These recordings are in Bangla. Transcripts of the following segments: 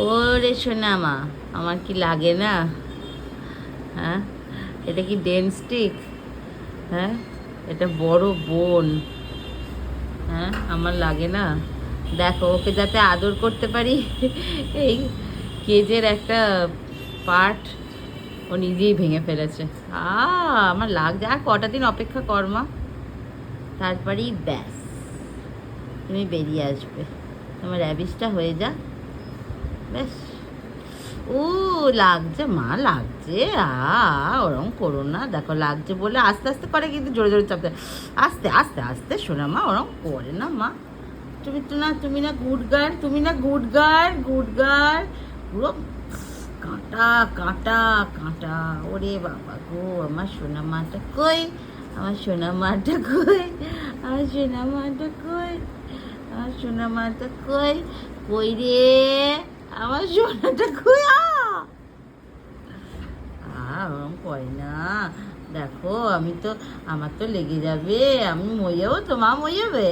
ওরে সোনা মা, আমার কি লাগে না? হ্যাঁ, এটা কি ডেনস্টিক? হ্যাঁ, এটা বড় বোন। হ্যাঁ, আমার লাগে না? দেখো, ওকে যাতে আদর করতে পারি এই কেজের একটা পার্ট ও নিজেই ভেঙে ফেলেছে। আমার লাগছে। আর কটা দিন অপেক্ষা কর মা, তারপরেই ব্যাস তুমি বেরিয়ে আসবে। তোমার র্যাবিসটা হয়ে যা, ব্যাস। ও, লাগছে মা, লাগছে। ওরম করো না, দেখো লাগছে বলে আস্তে আস্তে করে, কিন্তু জোরে জোরে চাপতে, আস্তে আস্তে আস্তে। শোনা মা, ওরম করে না মা। তুমি না গুড গার্ল, তুমি না গুড গার্ল, গুড গার্ল। পুরো কাঁটা কাঁটা কাঁটা। ওরে বাবা গো, আমার সোনা মাটা কই, আমার সোনা মাটা কই, আমার সোনা মাটা কই, আমার সোনা মাটা কই, কই রে আমার সোনাটা কই। ওরম করে না, দেখো আমি তো, আমার তো লেগে যাবে, আমি মরে যাবো তো, মা মরে যাবে।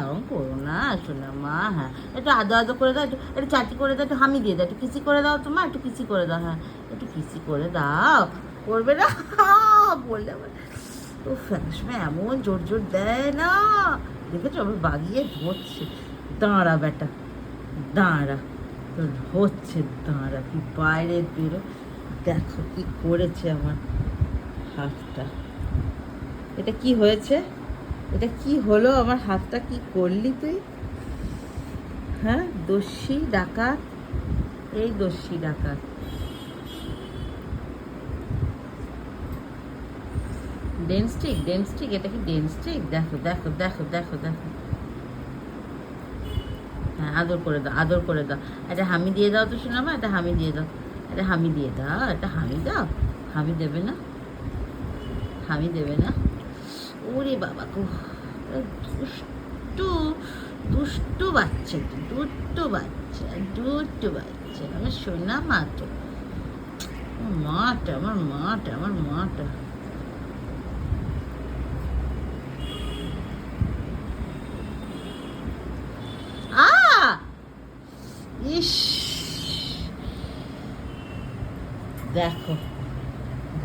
ওরম করো না শোনা মা। হ্যাঁ, একটু আদো আদো করে দাও, একটু একটু চাটি করে দাও, একটু হামি দিয়ে দাও, একটু কিসি করে দাও তোমার, একটু কিসি করে দাও। হ্যাঁ, একটু কিসি করে দাও। করবে না বললে তো এক সময় এমন জোর জোর দেয় না, দেখেছো আবার বাগিয়ে ধরছে। দাঁড়া বেটা, দাঁড়া, তোর হচ্ছে, দাঁড়া, তুই বাইরে বেরো। দেখো কি করেছে আমার হাতটা। এটা কি হয়েছে? এটা কি হলো? আমার হাতটা কি করলি তুই? হ্যাঁ, দস্যি ডাকাত, এই দস্যি ডাকাত। ডেনস্টিক, ডেনস্টিক, এটা কি ডেনস্টিক? দেখো দেখো দেখো দেখো দেখো। হ্যাঁ, আদর করে দাও, আদর করে দাও। একটা হামি দিয়ে দাও তো শোনা মা, একটা হামি দিয়ে দাও, একটা হামি দিয়ে দাও, একটা হামি দাও। হামি দেবে না? হামি দেবে না? ওরে বাবা গো, দুষ্টু, দুষ্টু বাচ্চা, দুষ্টু বাচ্চা, দুষ্টু বাচ্চা। আমার সোনা মা তো, মাটা, আমার মাটা, আমার মাটা। আ ইস, দেখো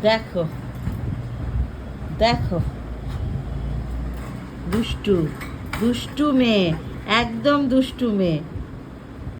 দেখো দেখো, দুষ্টু, দুষ্টু মেয়ে, একদম দুষ্টু মেয়ে।